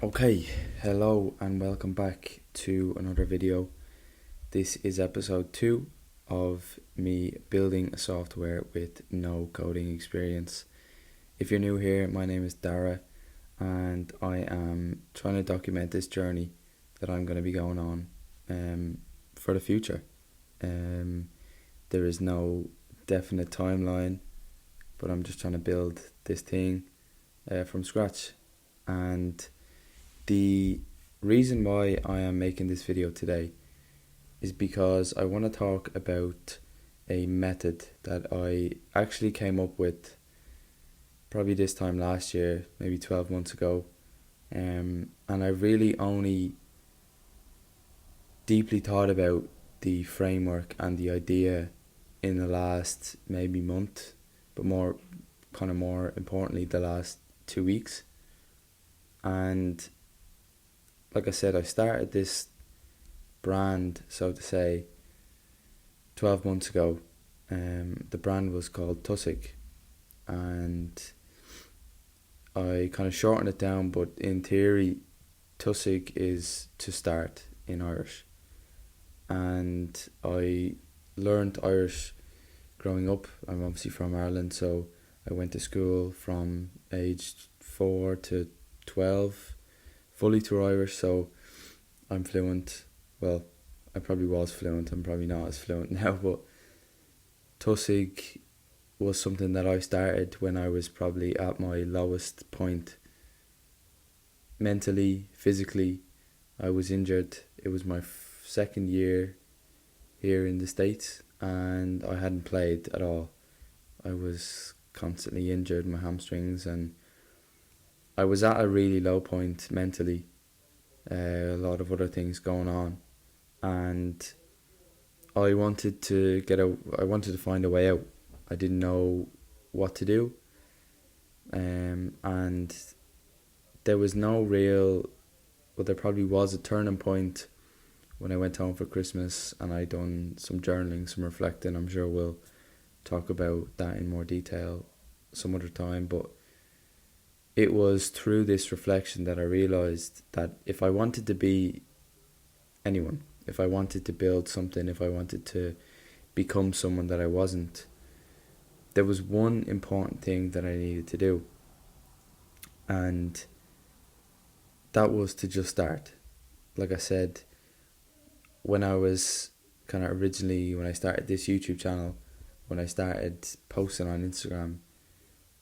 Okay, hello and welcome back to another video. This is episode 2 of me building a software with no coding experience. If you're new here, my name is Dara and I am trying to document this journey that I'm going to be going on for the future. There is no definite timeline, but I'm just trying to build this thing from scratch. And the reason why I am making this video today is because I want to talk about a method that I actually came up with probably this time last year, maybe 12 months ago, and I really only deeply thought about the framework and the idea in the last maybe month, but more importantly the last 2 weeks. And like I said, I started this brand, so to say, 12 months ago. The brand was called TOSIG, and I kind of shortened it down, but in theory, TOSIG is to start in Irish. And I learned Irish growing up. I'm obviously from Ireland, so I went to school from aged 4 to 12, fully through Irish, so I'm fluent. Well, I probably was fluent, I'm probably not as fluent now, but TOSIG was something that I started when I was probably at my lowest point. Mentally, physically, I was injured. It was my second year here in the States and I hadn't played at all. I was constantly injured, my hamstrings, and I was at a really low point mentally. A lot of other things going on, and I wanted to get out. I wanted to find a way out. I didn't know what to do, and there was no real. Well, there probably was a turning point when I went home for Christmas and I done some journaling, some reflecting. I'm sure we'll talk about that in more detail some other time, but it was through this reflection that I realised that if I wanted to be anyone, if I wanted to build something, if I wanted to become someone that I wasn't, there was one important thing that I needed to do. And that was to just start. Like I said, when I was kind of originally, when I started this YouTube channel, when I started posting on Instagram,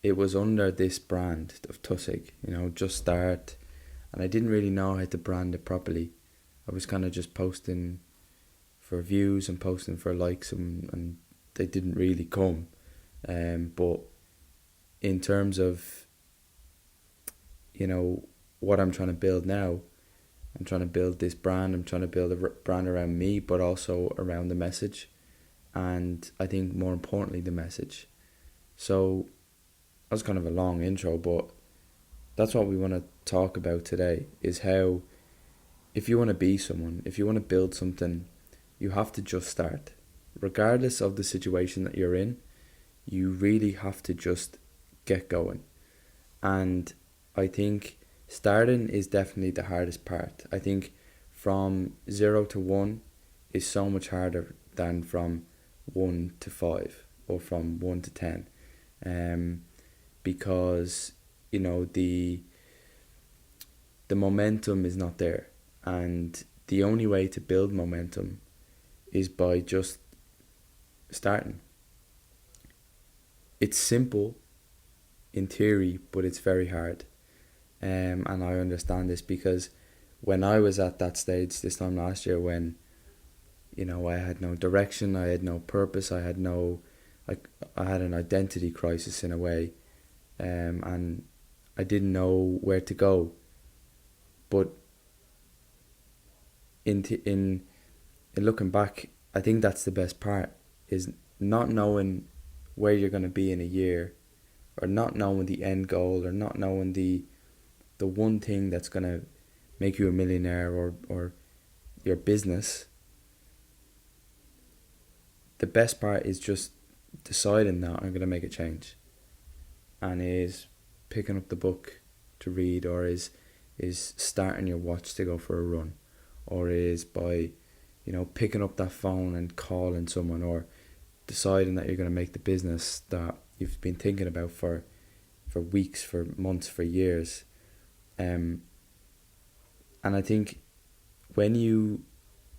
it was under this brand of TOSIG, just start. And I didn't really know how to brand it properly. I was kind of just posting for views and posting for likes, and they didn't really come. But in terms of, what I'm trying to build now, I'm trying to build this brand. I'm trying to build a brand around me, but also around the message. And I think more importantly, the message. So that was kind of a long intro, but that's what we want to talk about today, is how if you want to be someone, if you want to build something, you have to just start. Regardless of the situation that you're in, you really have to just get going. And I think starting is definitely the hardest part. I think from 0 to 1 is so much harder than from 1 to 5 or from 1 to 10. Because the momentum is not there, and the only way to build momentum is by just starting. It's simple in theory, but it's very hard, and I understand this because when I was at that stage this time last year, when I had no direction, I had no purpose, I had an identity crisis in a way. And I didn't know where to go. But in looking back, I think that's the best part, is not knowing where you're going to be in a year, or not knowing the end goal, or not knowing the one thing that's going to make you a millionaire, or your business. The best part is just deciding that I'm going to make a change, and is picking up the book to read, or is is starting your watch to go for a run, or is by, picking up that phone and calling someone, or deciding that you're going to make the business that you've been thinking about for weeks, for months, for years. And I think when you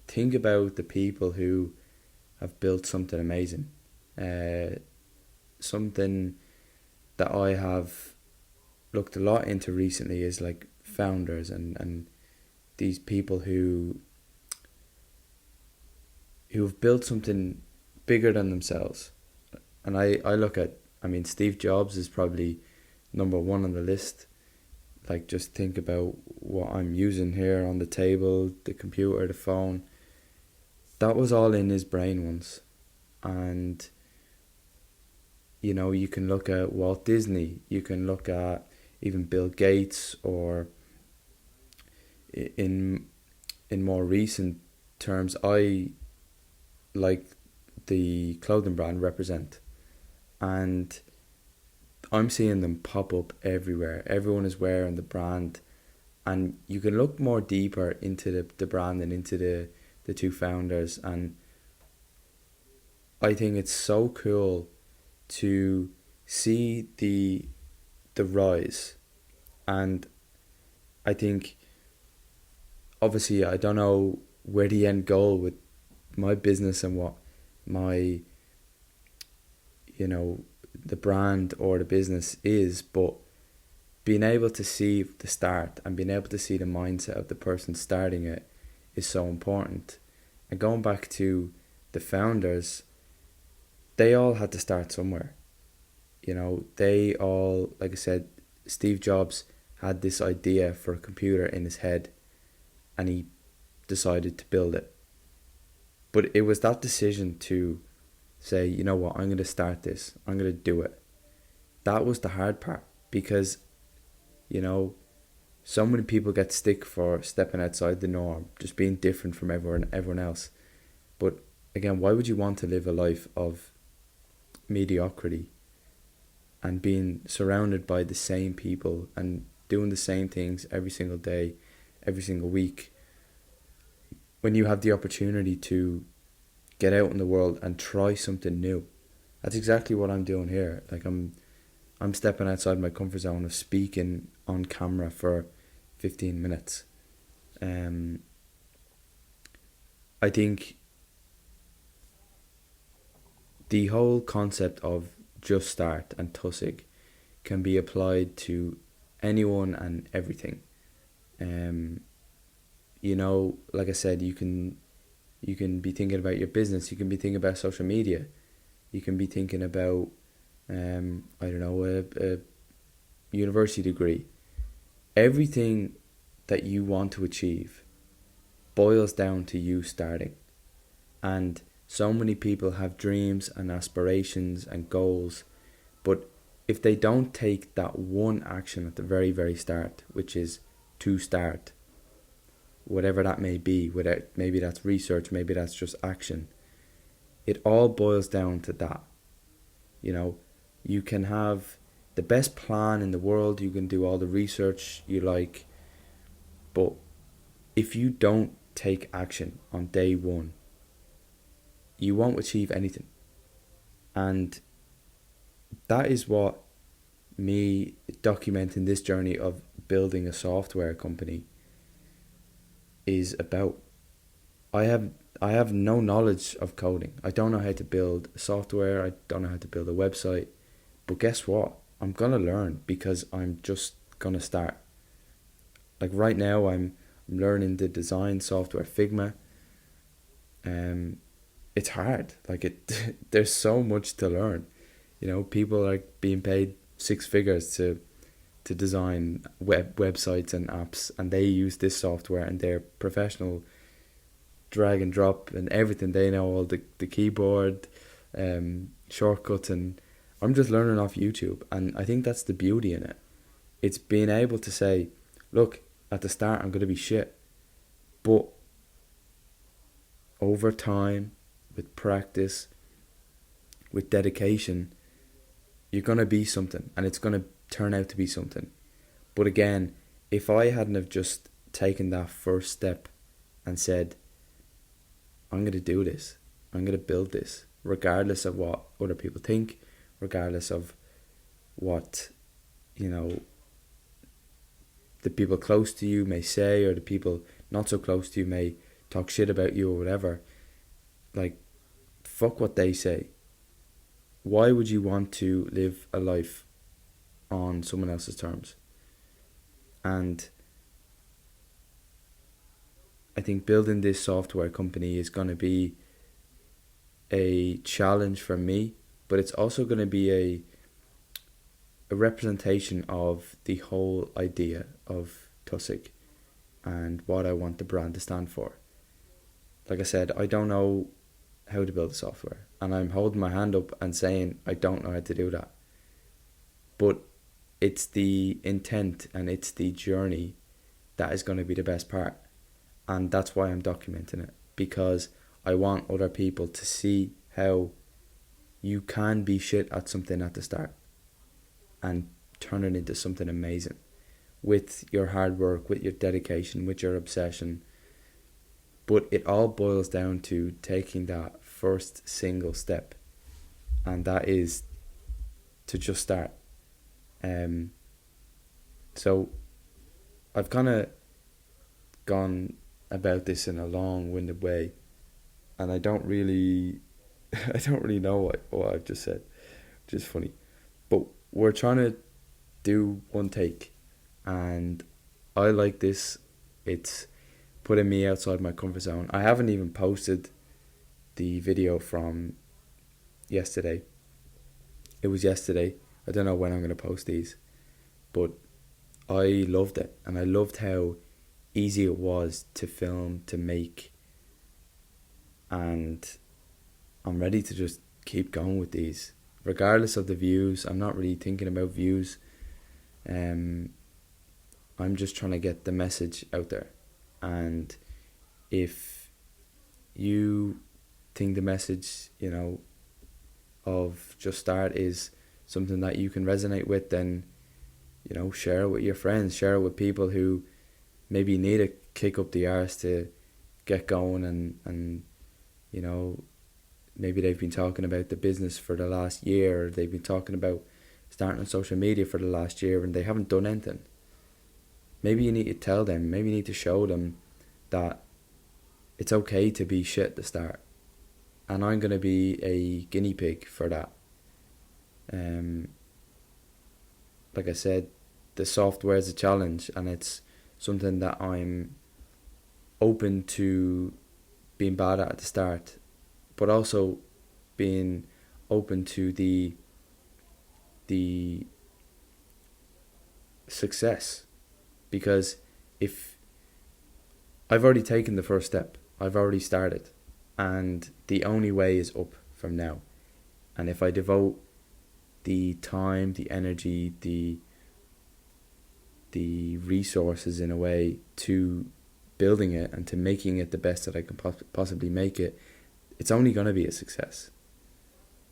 think about the people who have built something amazing, something that I have looked a lot into recently is like founders and these people who have built something bigger than themselves. And I look at, Steve Jobs is probably number one on the list. Like, just think about what I'm using here on the table, the computer, the phone. That was all in his brain once. And, you can look at Walt Disney, you can look at even Bill Gates, or in more recent terms, I like the clothing brand Represent. And I'm seeing them pop up everywhere. Everyone is wearing the brand. And you can look more deeper into the brand and into the two founders. And I think it's so cool to see the rise. And I think, obviously, I don't know where the end goal with my business and what my, the brand or the business is, but being able to see the start and being able to see the mindset of the person starting it is so important. And going back to the founders, they all had to start somewhere. They all, like I said, Steve Jobs had this idea for a computer in his head and he decided to build it. But it was that decision to say, you know what, I'm going to start this. I'm going to do it. That was the hard part, because, so many people get stick for stepping outside the norm, just being different from everyone else. But again, why would you want to live a life of mediocrity and being surrounded by the same people and doing the same things every single day, every single week, when you have the opportunity to get out in the world and try something new? That's exactly what I'm doing here. Like, I'm stepping outside my comfort zone of speaking on camera for 15 minutes. I think the whole concept of Just Start and TOSIG can be applied to anyone and everything. Like I said, you can be thinking about your business, you can be thinking about social media, you can be thinking about a university degree. Everything that you want to achieve boils down to you starting. And so many people have dreams and aspirations and goals, but if they don't take that one action at the very, very start, which is to start, whatever that may be, whether maybe that's research, maybe that's just action, it all boils down to that. You can have the best plan in the world, you can do all the research you like, but if you don't take action on day one, you won't achieve anything. And that is what me documenting this journey of building a software company is about. I have no knowledge of coding. I don't know how to build software. I don't know how to build a website. But guess what? I'm going to learn, because I'm just going to start. Like right now, I'm learning the design software Figma. It's hard. There's so much to learn. People are being paid six figures to design websites and apps, and they use this software, and they're professional drag and drop and everything. They know all the keyboard shortcuts, and I'm just learning off YouTube. And I think that's the beauty in it. It's being able to say, look, at the start I'm going to be shit, but over time, with practice, with dedication, you're going to be something, and it's going to turn out to be something. But again, if I hadn't have just taken that first step and said, I'm going to do this, I'm going to build this, regardless of what other people think, regardless of what, you know, the people close to you may say, or the people not so close to you may talk shit about you or whatever. Like, fuck what they say. Why would you want to live a life on someone else's terms? And I think building this software company is going to be a challenge for me, but it's also going to be a representation of the whole idea of TOSIG and what I want the brand to stand for. Like I said, I don't know how to build software, and I'm holding my hand up and saying I don't know how to do that. But it's the intent and it's the journey that is going to be the best part. And that's why I'm documenting it, because I want other people to see how you can be shit at something at the start and turn it into something amazing with your hard work, with your dedication, with your obsession. But it all boils down to taking that first single step, and that is to just start. So I've kind of gone about this in a long-winded way, and I don't really know what I've just said, which is funny. But we're trying to do one take, and I like this. It's putting me outside my comfort zone. I haven't even posted the video from yesterday. It was yesterday. I don't know when I'm going to post these, but I loved it, and I loved how easy it was to film, to make, and I'm ready to just keep going with these regardless of the views. I'm not really thinking about views. I'm just trying to get the message out there, and if you think the message, you know, of Just Start is something that you can resonate with, then, you know, share it with your friends, share it with people who maybe need a kick up the arse to get going, and you know, maybe they've been talking about the business for the last year, or they've been talking about starting on social media for the last year and they haven't done anything. Maybe you need to tell them, maybe you need to show them that it's okay to be shit at the start, and I'm going to be a guinea pig for that. Like I said, the software is a challenge, and it's something that I'm open to being bad at the start, but also being open to the success, because if I've already taken the first step, I've already started, and the only way is up from now. And if I devote the time, the energy, the resources in a way to building it and to making it the best that I can possibly make it, it's only going to be a success.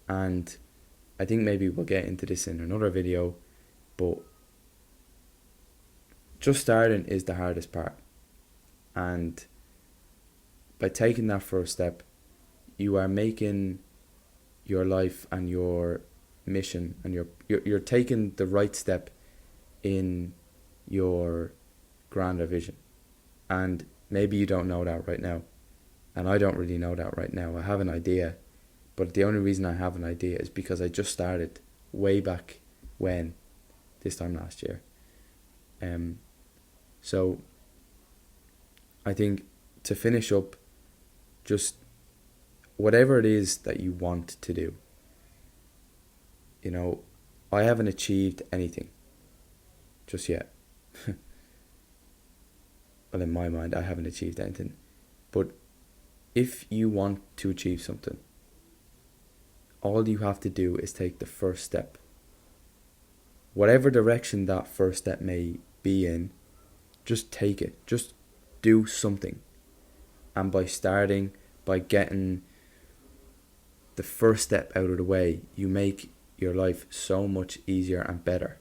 And I think maybe we'll get into this in another video, but just starting is the hardest part. And by taking that first step, you are making your life and your mission, and you're taking the right step in your grander vision. And maybe you don't know that right now, and I don't really know that right now. I have an idea, but the only reason I have an idea is because I just started way back when, this time last year. So I think to finish up, just whatever it is that you want to do, you know, I haven't achieved anything just yet. Well, in my mind, I haven't achieved anything. But if you want to achieve something, all you have to do is take the first step. Whatever direction that first step may be in, just take it. Just do something. And by starting, by getting the first step out of the way, you make your life so much easier and better.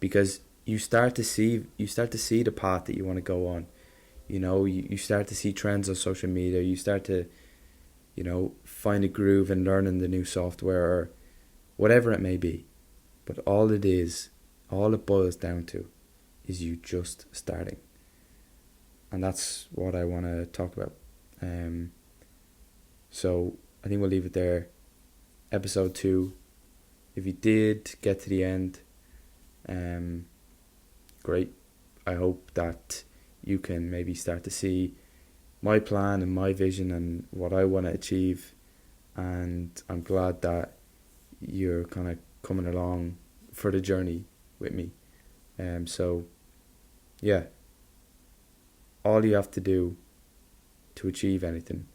Because you start to see the path that you want to go on. You know, you start to see trends on social media. You start to, you know, find a groove in learning the new software or whatever it may be. But all it boils down to is you just starting. And that's what I want to talk about. So I think we'll leave it there. Episode 2. If you did get to the end, great. I hope that you can maybe start to see my plan and my vision and what I want to achieve. And I'm glad that you're kind of coming along for the journey with me. So, yeah, all you have to do to achieve anything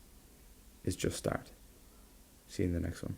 is just start. See you in the next one.